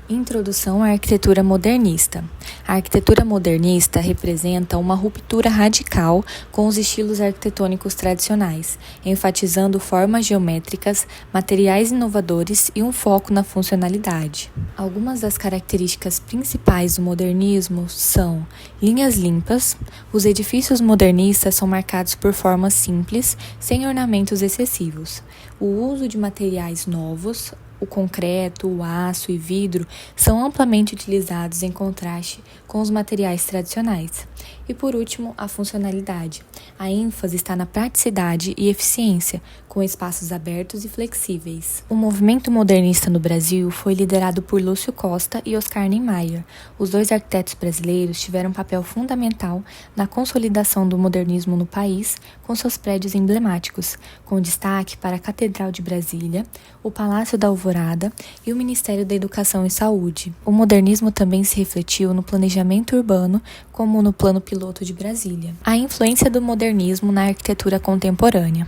Introdução à arquitetura modernista. A arquitetura modernista representa uma ruptura radical com os estilos arquitetônicos tradicionais, enfatizando formas geométricas, materiais inovadores e um foco na funcionalidade. Algumas das características principais do modernismo são linhas limpas. Os edifícios modernistas são marcados por formas simples, sem ornamentos excessivos. O uso de materiais novos, o concreto, o aço e vidro são amplamente utilizados em contraste com os materiais tradicionais. E por último, a funcionalidade. A ênfase está na praticidade e eficiência, com espaços abertos e flexíveis. O movimento modernista no Brasil foi liderado por Lúcio Costa e Oscar Niemeyer. Os dois arquitetos brasileiros tiveram um papel fundamental na consolidação do modernismo no país, com seus prédios emblemáticos, com destaque para a Catedral de Brasília, o Palácio da Alvorada e o Ministério da Educação e Saúde. O modernismo também se refletiu no planejamento urbano, como no Plano Piloto de Brasília. A influência do modernismo na arquitetura contemporânea.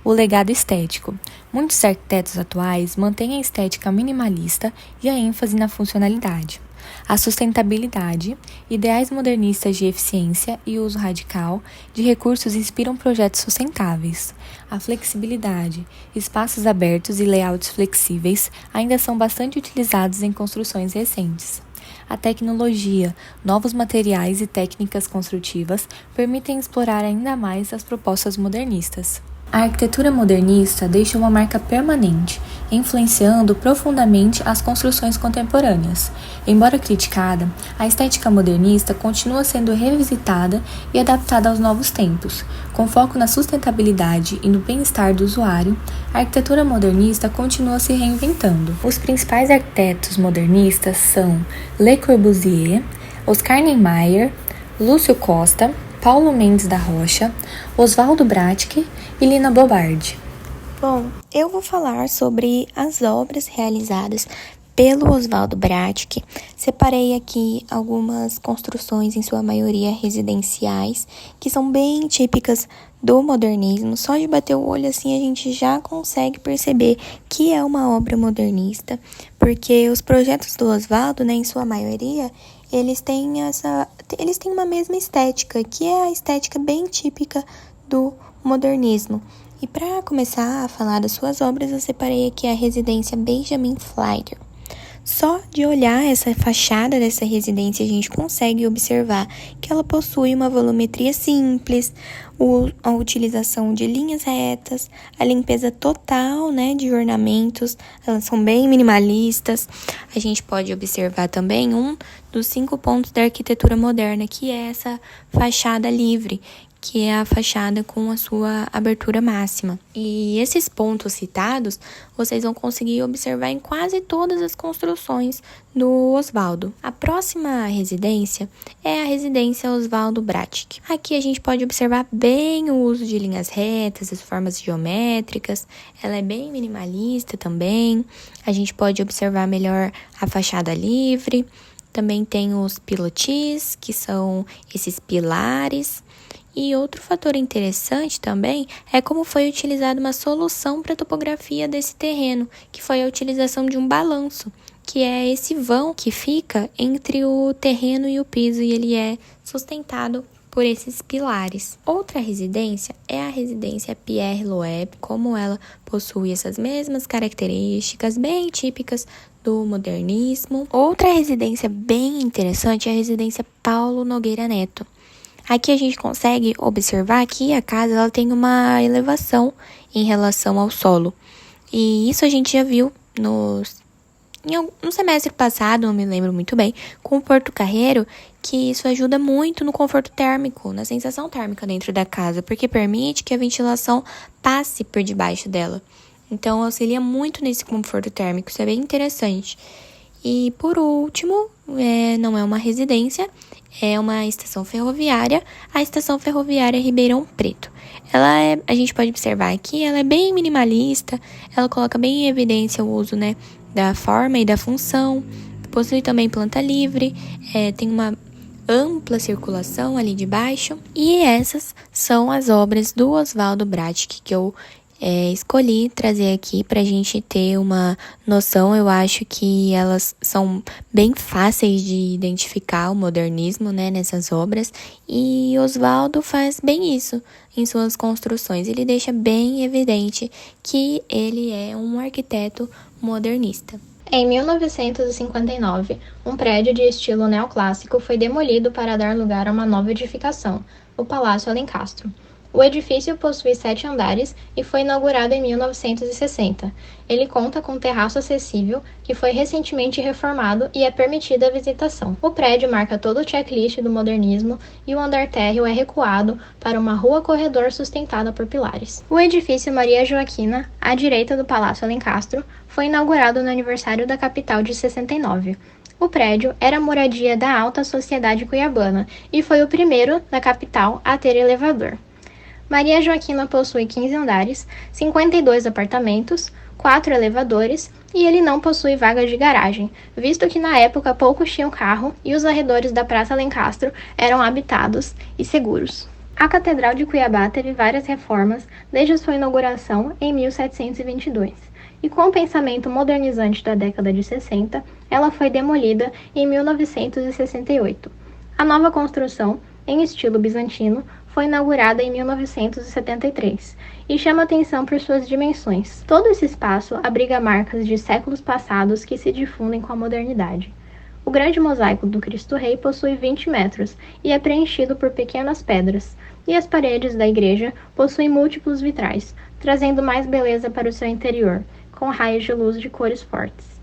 O legado estético. Muitos arquitetos atuais mantêm a estética minimalista e a ênfase na funcionalidade. A sustentabilidade. Ideais modernistas de eficiência e uso radical de recursos inspiram projetos sustentáveis. A flexibilidade. Espaços abertos e layouts flexíveis ainda são bastante utilizados em construções recentes. A tecnologia, novos materiais e técnicas construtivas permitem explorar ainda mais as propostas modernistas. A arquitetura modernista deixa uma marca permanente, influenciando profundamente as construções contemporâneas. Embora criticada, a estética modernista continua sendo revisitada e adaptada aos novos tempos. Com foco na sustentabilidade e no bem-estar do usuário, a arquitetura modernista continua se reinventando. Os principais arquitetos modernistas são Le Corbusier, Oscar Niemeyer, Lúcio Costa, Paulo Mendes da Rocha, Oswaldo Bratic e Lina Bobardi. Bom, eu vou falar sobre as obras realizadas pelo Oswaldo Bratic. Separei aqui algumas construções, em sua maioria residenciais, que são bem típicas do modernismo. Só de bater o olho assim a gente já consegue perceber que é uma obra modernista, porque os projetos do Oswaldo, em sua maioria, eles têm uma mesma estética, que é a estética bem típica do modernismo. E para começar a falar das suas obras, eu separei aqui a residência Benjamin Flyer. Só de olhar essa fachada dessa residência, a gente consegue observar que ela possui uma volumetria simples, a utilização de linhas retas, a limpeza total, de ornamentos, elas são bem minimalistas. A gente pode observar também um dos 5 pontos da arquitetura moderna, que é essa fachada livre, que é a fachada com a sua abertura máxima. E esses pontos citados, vocês vão conseguir observar em quase todas as construções do Oswaldo. A próxima residência é a residência Oswaldo Bratic. Aqui a gente pode observar bem o uso de linhas retas, as formas geométricas. Ela é bem minimalista também. A gente pode observar melhor a fachada livre. Também tem os pilotis, que são esses pilares. E outro fator interessante também é como foi utilizada uma solução para a topografia desse terreno, que foi a utilização de um balanço, que é esse vão que fica entre o terreno e o piso, e ele é sustentado por esses pilares. Outra residência é a residência Pierre Loeb, como ela possui essas mesmas características bem típicas do modernismo. Outra residência bem interessante é a residência Paulo Nogueira Neto. Aqui a gente consegue observar que a casa ela tem uma elevação em relação ao solo. E isso a gente já viu no semestre passado, não me lembro muito bem, com o Porto Carreiro, que isso ajuda muito no conforto térmico, na sensação térmica dentro da casa, porque permite que a ventilação passe por debaixo dela. Então, auxilia muito nesse conforto térmico, isso é bem interessante. E, por último, não é uma residência, é uma estação ferroviária, a Estação Ferroviária Ribeirão Preto. A gente pode observar aqui, ela é bem minimalista, ela coloca bem em evidência o uso, da forma e da função, possui também planta livre, tem uma ampla circulação ali de baixo, e essas são as obras do Oswaldo Bratic que eu Escolhi trazer aqui para a gente ter uma noção. Eu acho que elas são bem fáceis de identificar o modernismo, né, nessas obras, e Oswaldo faz bem isso em suas construções. Ele deixa bem evidente que ele é um arquiteto modernista. Em 1959, um prédio de estilo neoclássico foi demolido para dar lugar a uma nova edificação, o Palácio Alencastro. O edifício possui 7 andares e foi inaugurado em 1960. Ele conta com um terraço acessível, que foi recentemente reformado e é permitida a visitação. O prédio marca todo o checklist do modernismo e o andar térreo é recuado para uma rua-corredor sustentada por pilares. O edifício Maria Joaquina, à direita do Palácio Alencastro, foi inaugurado no aniversário da capital de 69. O prédio era a moradia da alta sociedade cuiabana e foi o primeiro da capital a ter elevador. Maria Joaquina possui 15 andares, 52 apartamentos, 4 elevadores e ele não possui vagas de garagem, visto que na época poucos tinham carro e os arredores da Praça Alencastro eram habitados e seguros. A Catedral de Cuiabá teve várias reformas desde sua inauguração em 1722, e com o pensamento modernizante da década de 60, ela foi demolida em 1968. A nova construção, em estilo bizantino, foi inaugurada em 1973 e chama atenção por suas dimensões. Todo esse espaço abriga marcas de séculos passados que se difundem com a modernidade. O grande mosaico do Cristo Rei possui 20 metros e é preenchido por pequenas pedras, e as paredes da igreja possuem múltiplos vitrais, trazendo mais beleza para o seu interior, com raios de luz de cores fortes.